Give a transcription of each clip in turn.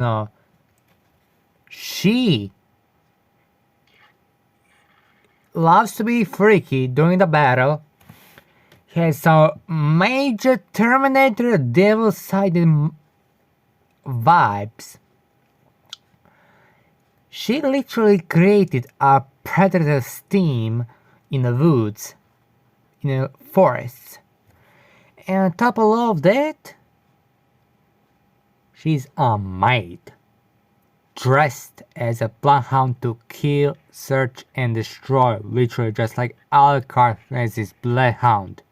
No. She loves to be freaky during the battle. Has some major Terminator devil-sided vibes. She literally created a predator's team in the woods, in the forests. And on top of all of that, she's a maid, dressed as a bloodhound to kill, search, and destroy, literally just like Alucard as his bloodhound.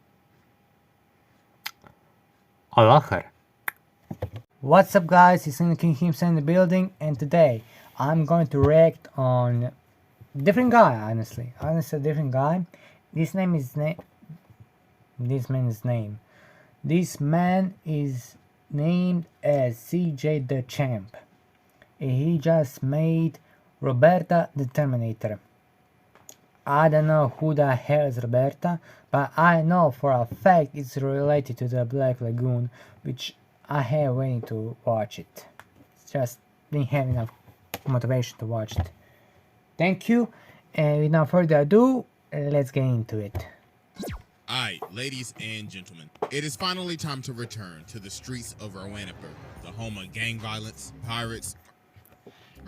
I love her. What's up guys, it's King himself in the building, and today I'm going to react on different guy, honestly a different guy. This man is named as CJ the Champ. He just made Roberta the Terminator. I don't know who the hell is Roberta, but I know for a fact it's related to the Black Lagoon, which I have waiting to watch it. It's just didn't have enough motivation to watch it. Thank you, and without further ado, let's get into it. Alright, ladies and gentlemen, it is finally time to return to the streets of Rowanapur, the home of gang violence, pirates,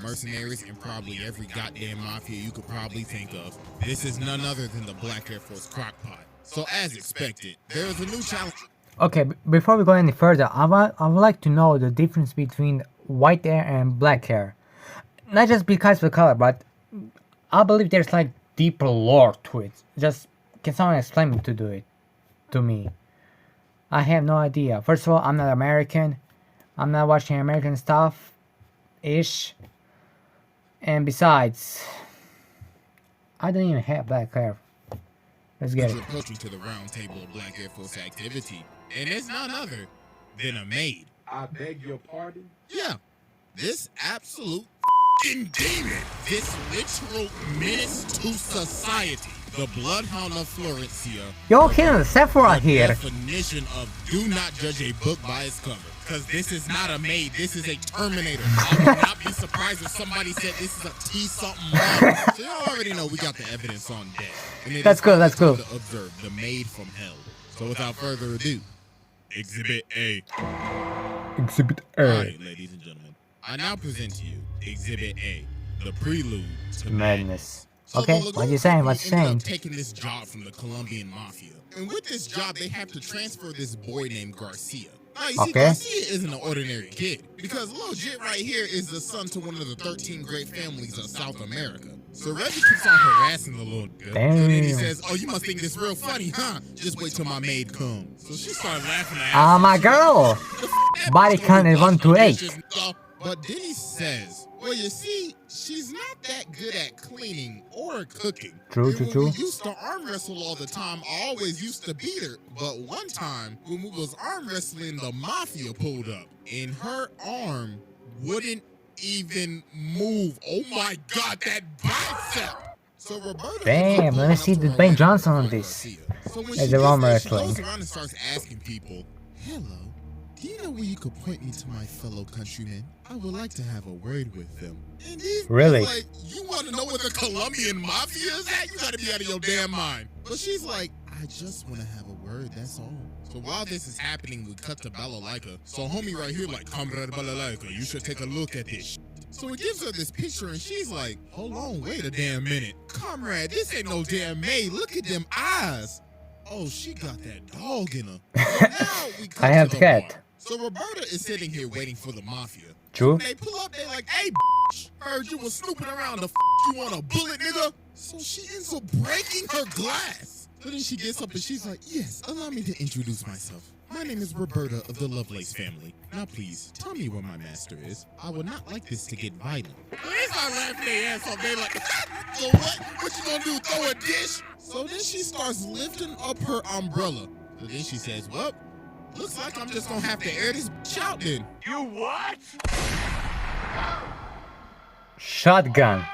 mercenaries, and probably every goddamn mafia you could probably think of. This is none other than the Black Air Force Crockpot. So as expected, there is a new challenge. Okay, before we go any further, I would like to know the difference between white hair and black hair. Not just because of the color, but I believe there's like deeper lore to it. Just, can someone explain it to me? I have no idea. First of all, I'm not American. I'm not watching American stuff-ish. And besides, I don't even have black hair. Let's get it. Approaching to the round table of Black Air Force activity, and it's none other than a maid. I beg your pardon? Yeah, this absolute f***ing demon, this literal menace to society, the Bloodhound of Florencia. Yo, killing Sephora here. Definition of do not judge a book by its cover. Because this is not a maid, this is a Terminator. I would not be surprised if somebody said this is a T-something model. So y'all already know we got the evidence on deck. And That's cool, that's cool. To observe the maid from hell. So without further ado, Exhibit A. Exhibit A. Alright, ladies and gentlemen. I now present to you Exhibit A, the prelude to Madness. So Okay, what you saying? What's you saying? Taking this job from the Colombian mafia. And with this job, they have to transfer this boy named Garcia. Now, you see, Garcia isn't an ordinary kid, because Lil Jit right here is the son to one of the 13 great families of South America. So Reggie keeps on harassing the little nigga. Damn. So then he says, oh, you must think this real funny, huh? Just wait till my maid comes. So she started laughing at Ah, my girl! Body count is 1 to 8. But then he says, well, you see, she's not that good at cleaning or cooking. True. We used to arm wrestle all the time. I always used to beat her. But one time, when we was arm wrestling, the mafia pulled up. And her arm wouldn't even move. Oh my God, that bicep! So Roberta, damn, let me see the Ben Johnson on this. So when As she the arm gets there, wrestling. she goes around and starts asking people, hello, do you know where you could point me to my fellow countrymen? I would like to have a word with them. And Really? like, you want to know where the Colombian mafia is at? You got to be out of your damn mind. But she's like, I just want to have a word, that's all. So while this is happening, we cut to Balalaika. So homie right here like, Comrade Balalaika, you should take a look at this. So he gives her this picture and she's like, hold on, wait a damn minute. Comrade, this ain't no damn maid. Look at them eyes. Oh, she got that dog in her. So now we cut I have to the cat. bar. So Roberta is sitting here waiting for the mafia. True. They pull up, they like, hey, heard you was snooping around. The you want a bullet, nigga? So she ends up breaking her glass. So then she gets up and she's like, yes, allow me to introduce myself. My name is Roberta of the Lovelace family. Now please, tell me where my master is. I would not like this to get violent. They start laughing their ass off. They like, so what? What you gonna do, throw a dish? So then she starts lifting up her umbrella. So then she says, well, looks like I'm just gonna have to air this bitch out then. You what? Shotgun.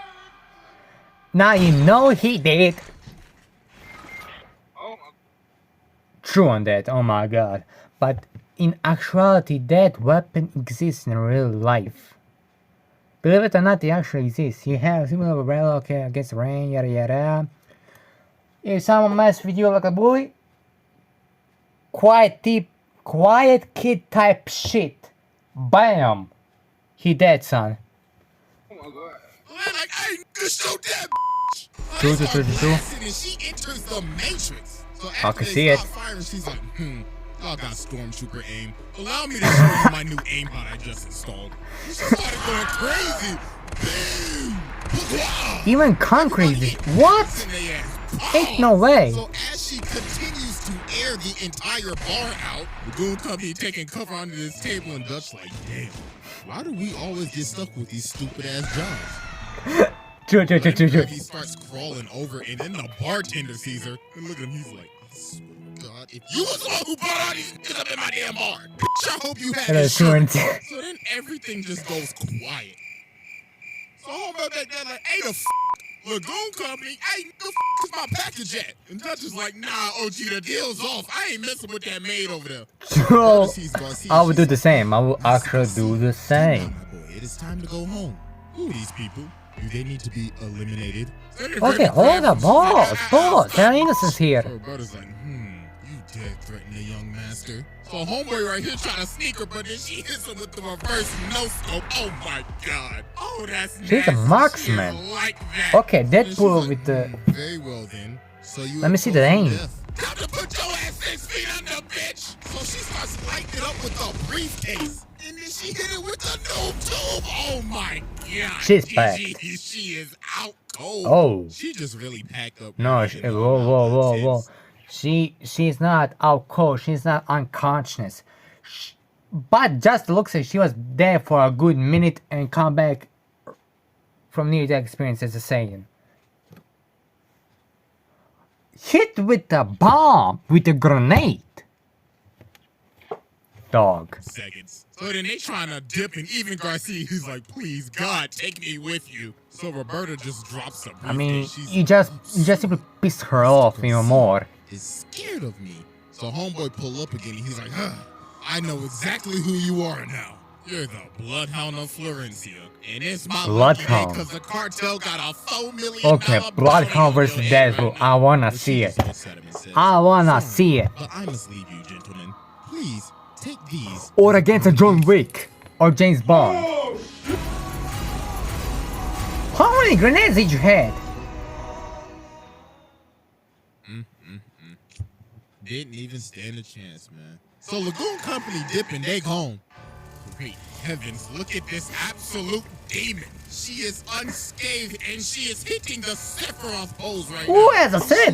Now you know he did. True on that, oh my God. But in actuality, that weapon exists in real life. Believe it or not, they actually exist. You have similar umbrella, okay, against the rain, yada yada. If someone mess with you like a bully, quiet kid type shit. Bam! He dead, son. Like, I ain't gonna shoot that bitch. True, true, true, true. And she enters the Matrix. So I after can they see it. stop firing, she's like, y'all got stormtrooper aim. Allow me to show you my new aimbot I just installed. She started going crazy. Boom! Wow. Even concrete. What? Ain't no way. So as she continues to air the entire bar out, the goon company taking cover under this table and Dutch like, damn, why do we always get stuck with these stupid ass jobs? True. He starts crawling over and then the bartender sees her and look at him, he's like, I swear to God, if you was the one who brought all these niggas up in my damn bar, bitch, I hope you had insurance. So then everything just goes quiet. So homeboy back there like, hey, the Lagoon Company, hey, the is my package at? And Dutch is like, nah, OG, the deal's off. I ain't messing with that maid over there. True. I would do the same. I will actually do the same. My boy, it is time to go home. Who are these people? Do they need to be eliminated? Okay, hold up, boss. There are innocents here. So Roberta's like, you dare threaten a young master? So homeboy right here trying to sneak her, but then she hits him with the reverse no-scope. Oh my God. Oh, that's nasty. She's a marksman. Like that. Okay, Deadpool with the... Very well then. So you Let me see the aim. Time to put your ass 6 feet under, bitch. So she starts lighting it up with a briefcase. And then she hit it with the noob tube. Oh my God. She's back. She is out cold. Oh. She just really packed up. No, whoa. She's not out cold. She's not unconscious. But just looks like she was there for a good minute and come back from near-death experience as a Saiyan. Hit with the bomb, with a grenade. Dog. Seconds. So then they trying to dip, and even Garcia, he's like, please, God, take me with you. So Roberta just drops a briefcase. I mean, you just simply pissed her off even more. Is scared of me. So homeboy pull up again, and he's like, I know exactly who you are now. You're the Bloodhound of Florencia. And it's my Bloodhound. Because the cartel got a $4 million. Okay, Bloodhound versus Deadpool. I wanna see it. I wanna see it. But I must leave you, gentlemen. Please, take these. Or against a John Wick. Or James Bond. How many grenades did you have? Didn't even stand a chance, man. So Lagoon Company dipping, they gone. Great heavens, look at this absolute demon. She is unscathed and she is hitting the Sephiroth pose right now. As I said,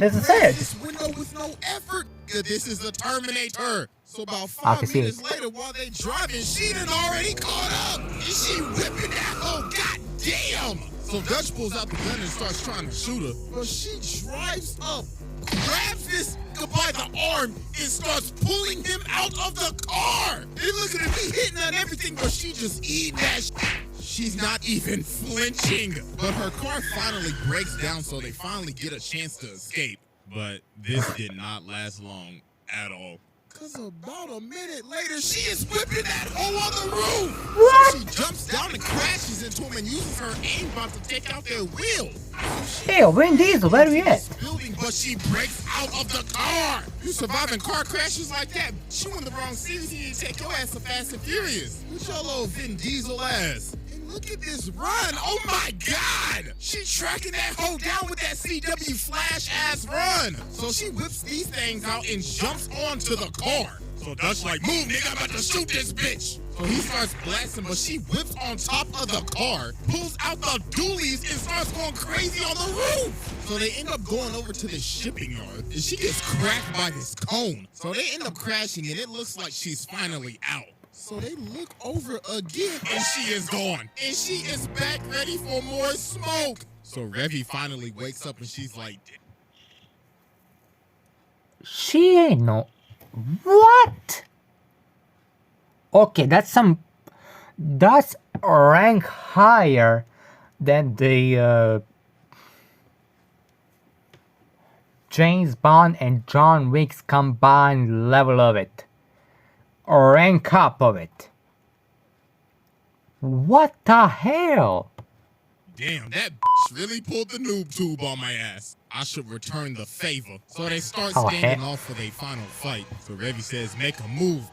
This window with no effort. This is the Terminator. So about 5 minutes later, while they driving, she done already caught up. And she whipping that whole goddamn. So Dutch pulls out the gun and starts trying to shoot her. But she drives up, grabs this by the arm, and starts pulling him out of the car. And look at him, he hitting on everything, but she just eating that She's not even flinching. But her car finally breaks down, so they finally get a chance to escape. But this did not last long at all. Because about a minute later, she is whipping that whole other roof. What? So she jumps down and crashes into him and uses her aimbot to take out their wheel. Hey, Vin Diesel, where are you at? Building, but she breaks out of the car. You surviving car crashes like that? She won the wrong series. You need to take your ass to Fast and Furious. With your little Vin Diesel ass. Look at this run. Oh my God. She tracking that hoe down with that CW Flash ass run. So she whips these things out and jumps onto the car. So Dutch like, move nigga, I'm about to shoot this bitch. So he starts blasting, but she whips on top of the car, pulls out the dualies and starts going crazy on the roof. So they end up going over to the shipping yard and she gets cracked by this cone. So they end up crashing and it looks like she's finally out. So they look over again and she is gone. And she is back ready for more smoke. So Revy finally wakes up and she's like, She ain't no... What? Okay, that's rank higher than the James Bond and John Wick's combined level of it. Or rank up of it. What the hell? Damn, that really pulled the noob tube on my ass. I should return the favor. So they start Oh, standing heck. off for their final fight. So Revy says, make a move,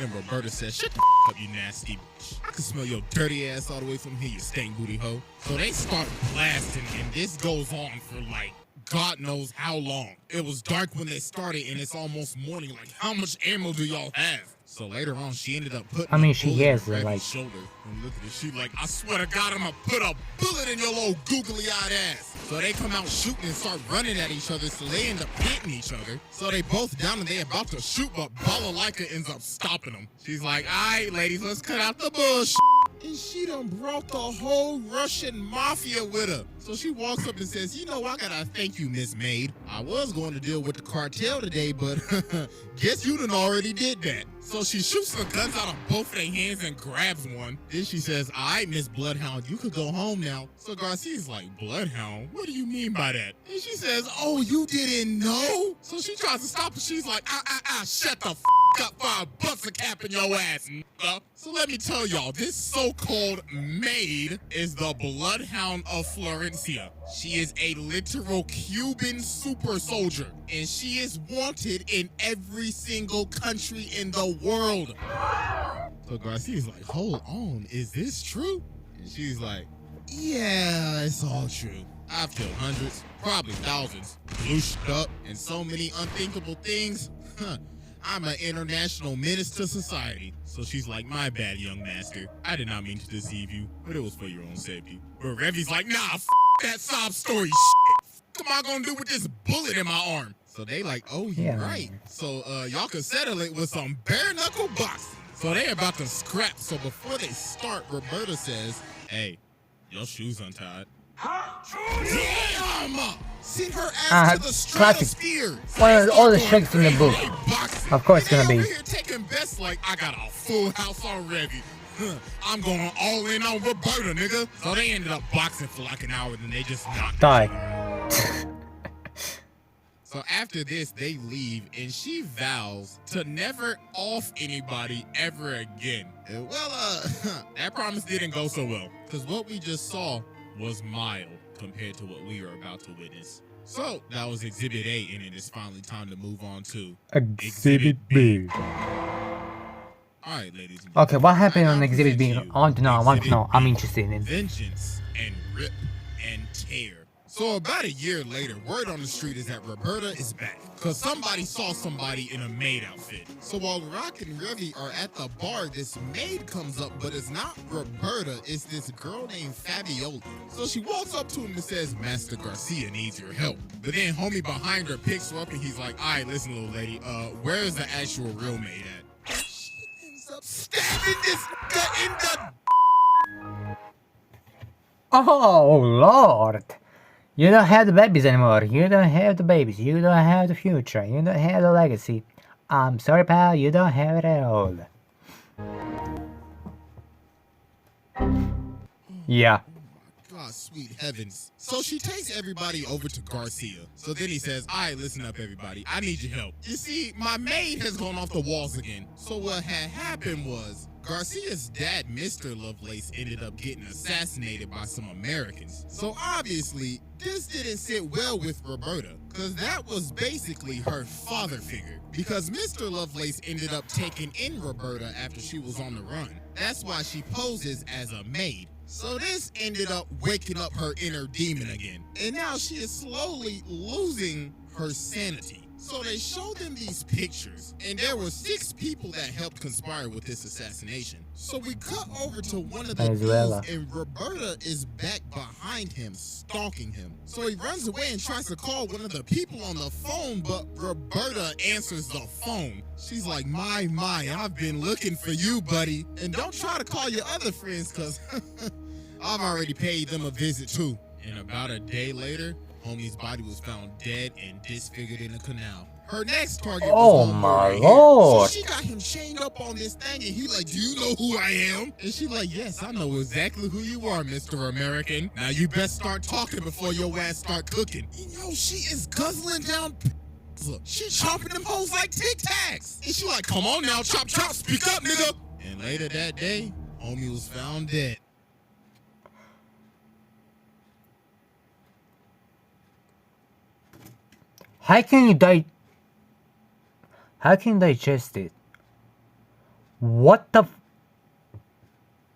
and Roberta says, shut the up, you nasty bitch. I can smell your dirty ass all the way from here, you stank booty hoe. So they start blasting, and this goes on for like God knows how long. It was dark when they started, and it's almost morning. Like, how much ammo do y'all have? So later on, she ended up putting I mean, a she bullet has, in Revy's like- shoulder. And look at it, she like, I swear to God, I'm gonna put a bullet in your little googly-eyed ass. So they come out shooting and start running at each other, so they end up hitting each other. So they both down and they about to shoot, but Balalaika ends up stopping them. She's like, all right, ladies, let's cut out the bullshit. And she done brought the whole Russian mafia with her. So she walks up and says, you know, I gotta thank you, Miss Maid. I was going to deal with the cartel today, but guess you done already did that. So she shoots the guns out of both their hands and grabs one. Then she says, all right, Miss Bloodhound, you could go home now. So Garcia's like, Bloodhound? What do you mean by that? And she says, oh, you didn't know? So she tries to stop her. She's like, shut the up for a bust a cap in your ass, nigga. So let me tell y'all, this so-called maid is the Bloodhound of Florencia. She is a literal Cuban super soldier, and she is wanted in every single country in the world. So Garcia's like, hold on, is this true? And she's like, yeah, it's all true. I've killed hundreds, probably thousands, loosed up, and so many unthinkable things. I'm an international menace to society. So she's like, my bad, young master. I did not mean to deceive you, but it was for your own safety. But Revy's like, nah, that sob story shit. What am I gonna do with this bullet in my arm? So they like, oh, you're Yeah. right. So y'all can settle it with some bare knuckle boxing. So they about to scrap. So before they start, Roberta says, hey, your shoes untied. Damn! Send her ass to the classic. stratosphere. One of all the tricks in the book. Boxing. Of course it's gonna They be. over here taking bets like I got a full house already. I'm going all in on Roberta, nigga. So they ended up boxing for like an hour, then they just knocked Die. each other out. So after this, they leave, and she vows to never off anybody ever again. And well, that promise didn't go so well, because what we just saw was mild compared to what we are about to witness. So that was Exhibit A, and it is finally time to move on to Exhibit B. All right, ladies and Okay, what happened I on now Exhibit B? present you I want to know. I want to know. Exhibit I'm B, interested in. Vengeance and Rip and Tear. So about a year later, word on the street is that Roberta is back, because somebody saw somebody in a maid outfit. So while Rock and Revy are at the bar, this maid comes up, but it's not Roberta, it's this girl named Fabiola. So she walks up to him and says, Master Garcia needs your help. But then homie behind her picks her up and he's like, all right, listen, little lady, where is the actual real maid at? She ends up stabbing this nigga in the... Oh Lord! You don't have the babies anymore. You don't have the babies. You don't have the future. You don't have the legacy. I'm sorry, pal. You don't have it at all. Yeah. God, sweet heavens. So she takes everybody over to Garcia. So then he says, all right, listen up, everybody. I need your help. You see, my maid has gone off the walls again. So what had happened was Garcia's dad, Mr. Lovelace, ended up getting assassinated by some Americans. So obviously, this didn't sit well with Roberta, because that was basically her father figure. Because Mr. Lovelace ended up taking in Roberta after she was on the run. That's why she poses as a maid. So this ended up waking up her inner demon again. And now she is slowly losing her sanity. So they showed them these pictures, and there were 6 people that helped conspire with this assassination. So we cut over to one of the Venezuela. dudes, and Roberta is back behind him, stalking him. So he runs away and tries to call one of the people on the phone, but Roberta answers the phone. She's like, my, I've been looking for you, buddy. And don't try to call your other friends, because I've already paid them a visit too. And about a day later, homie's body was found dead and disfigured in a canal. Her next target was on my right Lord. here. So she got him chained up on this thing, and he like, do you know who I am? And she like, yes, I know exactly who you are, Mr. American. Now you best start talking before your ass start cooking. And yo, she is guzzling down she chomping them hoes like Tic Tacs. And she like, come on now, chop, speak up, nigga. And later that day, Homie was found dead. How can you die? How can you digest it? What the?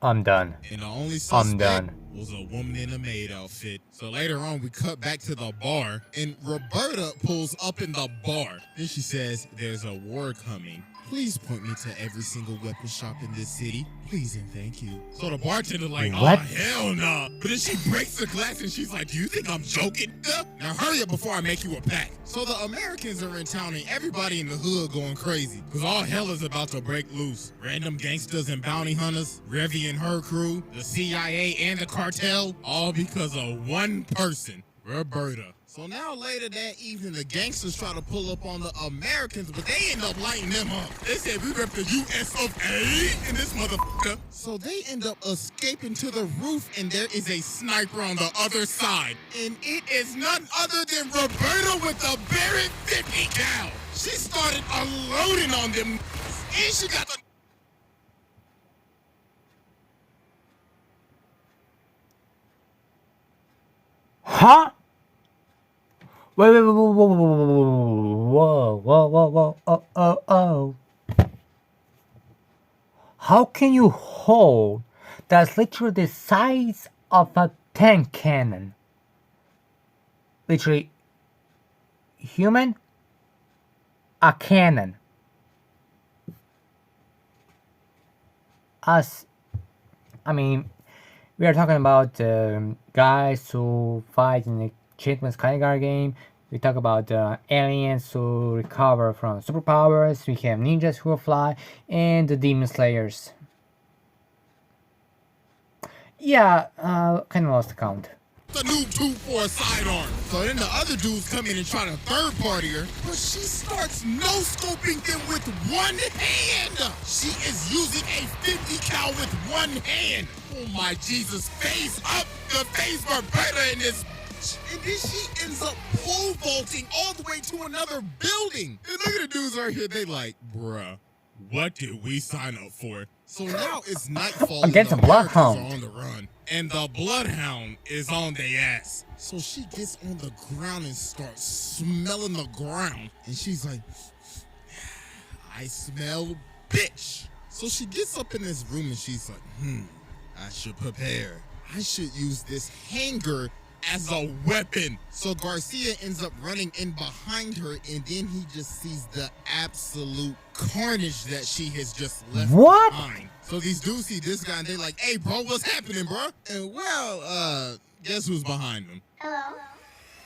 I'm done. And the only I'm suspect done. was a woman in a maid outfit. So later on, we cut back to the bar, and Roberta pulls up in the bar. Then she says, "There's a war coming. Please point me to every single weapon shop in this city. Please and thank you." So the bartender like, What? "Oh, hell no." But then she breaks the glass and she's like, "Do you think I'm joking? Now hurry up before I make you a pack." So the Americans are in town and everybody in the hood going crazy because all hell is about to break loose. Random gangsters and bounty hunters, Revy and her crew, the CIA and the cartel, all because of one person, Roberta. So now later that evening, the gangsters try to pull up on the Americans, but they end up lighting them up. They said, "We rep the US of A in this motherfucker." So they end up escaping to the roof, and there is a sniper on the other side. And it is none other than Roberta with the Barrett 50 cal. She started unloading on them, and she got the... Huh? Wait, wait, whoa, whoa, whoa, whoa, whoa, whoa, whoa, oh. How can you hold? That's literally the size of a tank cannon. Literally, human, a cannon. I mean, we are talking about guys who fight in the Chitman's Kaigar game. We talk about aliens who recover from superpowers. We have ninjas who fly, and the demon slayers. Yeah, kind of lost the count. The noob tube for a sidearm. So then the other dudes come in and try to third party her, but she starts no-scoping them with one hand. She is using a 50 cal with one hand. Oh my Jesus, phase up the phase Roberta in this. And then she ends up pole vaulting all the way to another building. And look at the dudes right here. They like, bruh, what did we sign up for? So now it's nightfall. Against and a the Americans bloodhound. are on the run. And the bloodhound is on their ass. So she gets on the ground and starts smelling the ground. And she's like, "I smell bitch." So she gets up in this room and she's like, I should prepare. I should use this hanger as a weapon. So Garcia ends up running in behind her, and then he just sees the absolute carnage that she has just left behind. So these dudes see this guy and they're like, "Hey bro, what's happening, bro?" And well, guess who's behind them? Hello.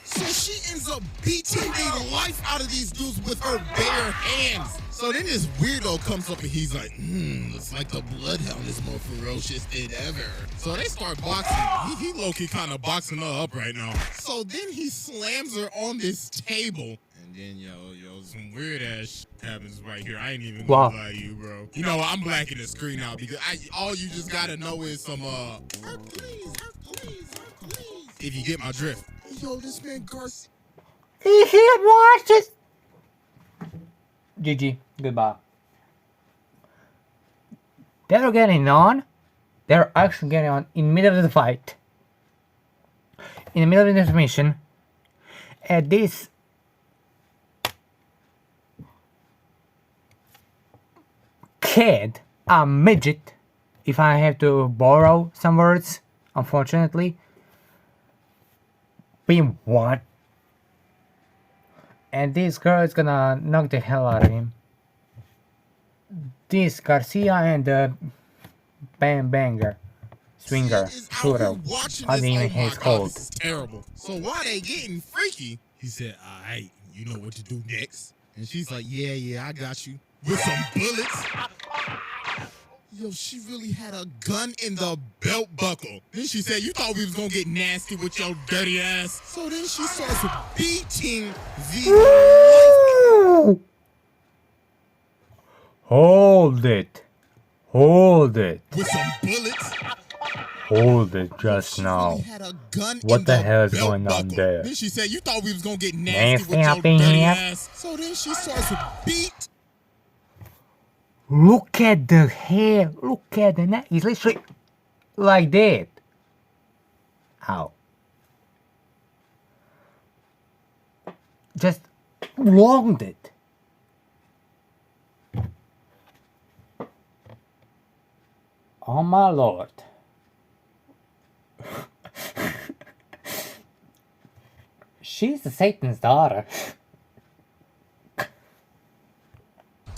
So she ends up beating the life out of these dudes with her bare hands. So then this weirdo comes up and he's like, looks like the bloodhound is more ferocious than ever. So they start boxing. He low-key kind of boxing her up right now. So then he slams her on this table. And then, yo, some weird ass happens right here. I ain't even gonna lie to you, bro. You know, I'm blacking the screen out because all you just gotta know is some, please. If you get my drift. Yo, this man Garcia. He watches. GG. Goodbye. They're getting on. They're actually getting on in the middle of the fight. In the middle of the intermission. And this kid, a midget, if I have to borrow some words, unfortunately, being what? And this girl is gonna knock the hell out of him. This Garcia and the banger, swinger, shooter, I didn't even hear it's called. This is terrible. So while they getting freaky, he said, "Alright, you know what to do next." And she's like, yeah, I got you. With some bullets. Yo, she really had a gun in the belt buckle. Then she said, "You thought we was gonna get nasty with your dirty ass." So then she starts beating the Hold it. with some bullets. Hold it just now. Really had a gun What in the hell is belt going on buckle. there? Then she said, "You thought we was gonna get nasty with Nasty your up in dirty here. ass." So then she starts to beat. Look at the hair. Look at the neck. It's literally like that. Ow. Just wronged it. Oh my lord. She's the Satan's daughter.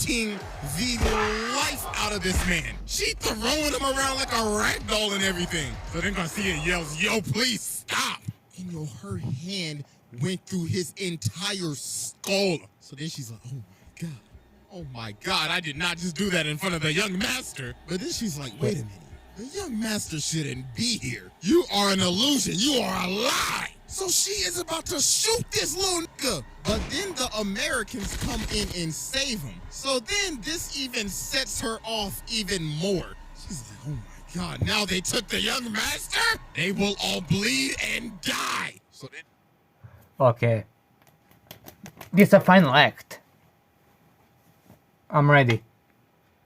The life out of this man. She throwing him around like a rag doll and everything. So then Garcia yells, "Yo, please stop!" And her hand went through his entire skull. So then she's like, oh my god, I did not just do that in front of the young master. But then she's like, wait a minute. The young master shouldn't be here. You are an illusion. You are a lie. So she is about to shoot this little nigga. But then the Americans come in and save him. So then this even sets her off even more. She's like, oh my god, now they took the young master? They will all bleed and die. So then... Okay. This is the final act. I'm ready.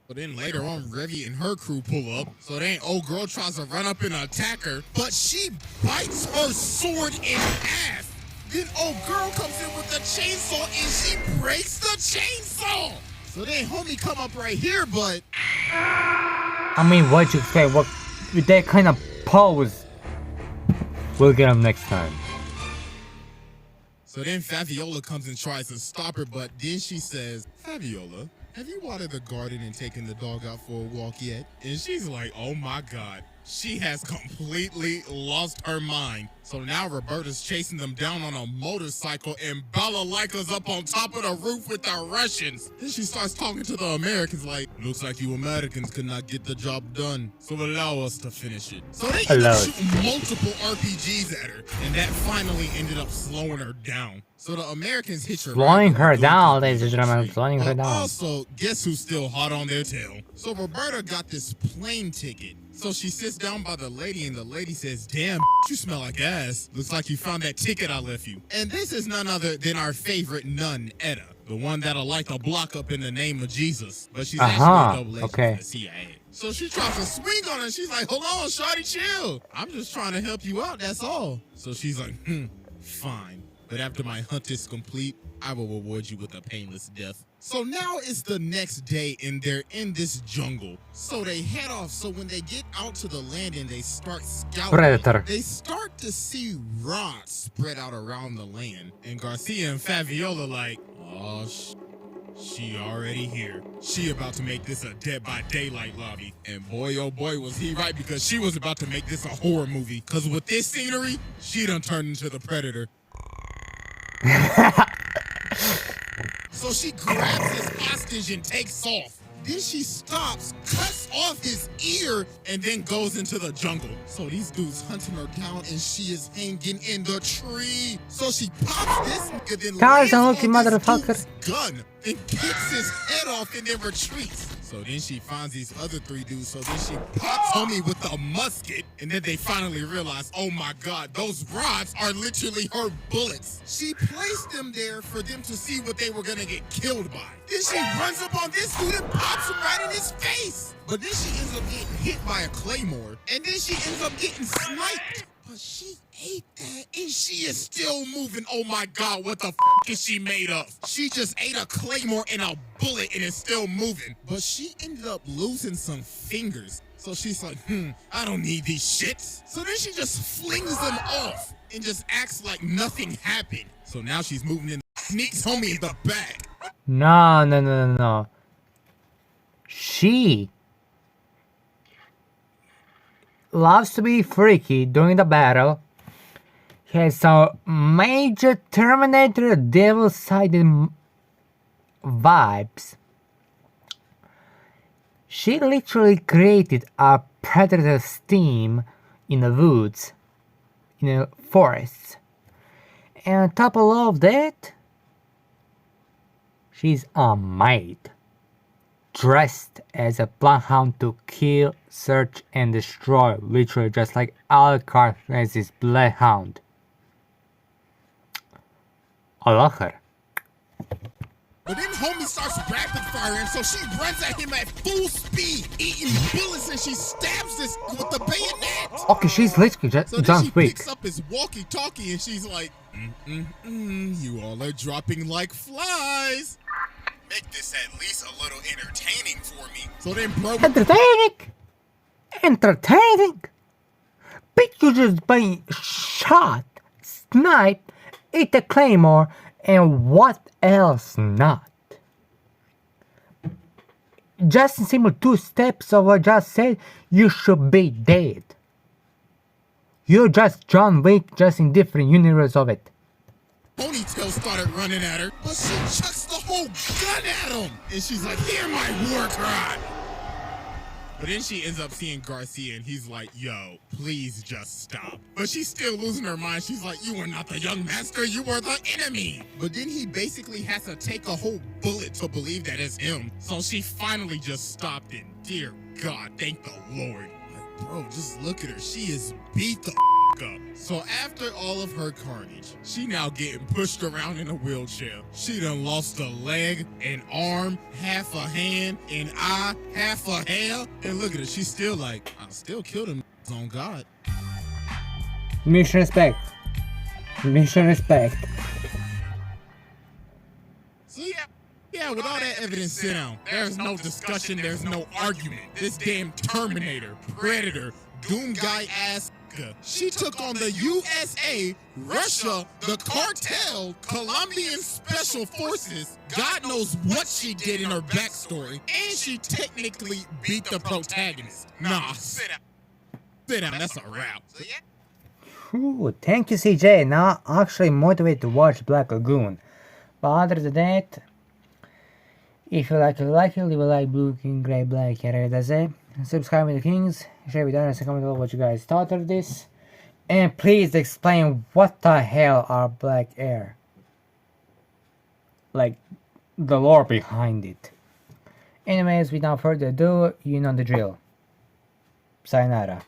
But then later on, Revy and her crew pull up. So then old girl tries to run up and attack her, but she bites her sword in half. Then old girl comes in with the chainsaw and she breaks the chainsaw. So then homie come up right here, but... I mean, what'd you expect? What, with that kind of pose? We'll get him next time. So then Fabiola comes and tries to stop her, but then she says, Fabiola, have you watered the garden and taken the dog out for a walk yet? And she's like, oh my god. She has completely lost her mind. So now Roberta's chasing them down on a motorcycle and Balalika's up on top of the roof with the Russians. Then she starts talking to the Americans like, looks like you Americans could not get the job done, so allow us to finish it. So they end up shooting multiple RPGs at her, and that finally ended up slowing her down. So the Americans hit her. Slowing her down, ladies and gentlemen, slowing her down. Also, guess who's still hot on their tail? So Roberta got this plane ticket. So she sits down by the lady and the lady says, damn, you smell like ass. Looks like you found that ticket I left you. And this is none other than our favorite nun, Etta. The one that'll light the block up in the name of Jesus. But she's actually a double agent for the CIA. So she tries to swing on her. She's like, hold on, shawty, chill. I'm just trying to help you out, that's all. So she's like, fine. But after my hunt is complete, I will reward you with a painless death. So now it's the next day and they're in this jungle. So they head off. So when they get out to the land and they start scouting, Predator. They start to see rods spread out around the land. And Garcia and Fabiola like, oh, she already here. She about to make this a Dead by Daylight lobby. And boy, oh boy, was he right, because she was about to make this a horror movie. Because with this scenery, she done turned into the Predator. So she grabs his hostage and takes off. Then she stops, cuts off his ear, and then goes into the jungle. So these dudes hunting her down, and she is hanging in the tree. So she pops this nigga, then lands on this dude's gun, and kicks his head off, and then retreats. So then she finds these other three dudes. So then she pops homie with a musket, and then they finally realize, oh my god, those rods are literally her bullets. She placed them there for them to see what they were gonna get killed by. Then she runs up on this dude and pops him right in his face. But then she ends up getting hit by a claymore, and then she ends up getting sniped. But she ate that, and she is still moving. Oh my god, what the f is she made of? She just ate a claymore and a bullet and is still moving. But she ended up losing some fingers. So she's like, I don't need these shits. So then she just flings them off and just acts like nothing happened. So now she's moving in, sneaks homie in the back. No. She loves to be freaky during the battle. He has some major Terminator devil-sided vibes. She literally created a predator's team in the woods, in the forests. And on top of all of that, she's a maid, dressed as a bloodhound to kill, search, and destroy, literally just like Alucard as his bloodhound. I love her. But then homie starts rapid firing, so she runs at him at full speed, eating bullets, and she stabs this with the bayonet. Okay, she's literally just So then John she Wick. picks up his walkie-talkie and she's like, you all are dropping like flies. Make this at least a little entertaining for me. So then bro... Entertaining! Entertaining! Bitch, you just been shot, sniped, eat a claymore, and what else not? Just in simple 2 steps of what I just said, you should be dead. You're just John Wick, just in different universe of it. Ponytail started running at her, but she chucks the whole gun at him. And she's like, hear my war cry. But then she ends up seeing Garcia and he's like, yo, please just stop. But she's still losing her mind. She's like, you are not the young master, you are the enemy. But then he basically has to take a whole bullet to believe that it's him. So she finally just stopped it. Dear God, thank the Lord. Like, bro, just look at her. She is beat the up. So after all of her carnage, she now getting pushed around in a wheelchair. She done lost a leg, an arm, half a hand, an eye, half a hair. And look at her, she's still like, I still killed him on God. Mission respect. Mission respect. So yeah, with all that evidence sit down, there's no discussion, there's no argument. This damn Terminator, Predator, Doom guy ass. She took on the USA, Russia, the cartel, Colombian special forces. God knows what she did in her backstory, and she technically beat the protagonist. Nah, sit down. Sit down, that's a wrap. So, yeah. Ooh, thank you, CJ. Now actually motivated to watch Black Lagoon. But other than that, if you like it, leave a like, blue, king, gray, black, red, that's it. Subscribe to the Kings, share with others, and comment below what you guys thought of this. And please explain what the hell are black air. Like, the lore behind it. Anyways, without further ado, you know the drill. Sayonara.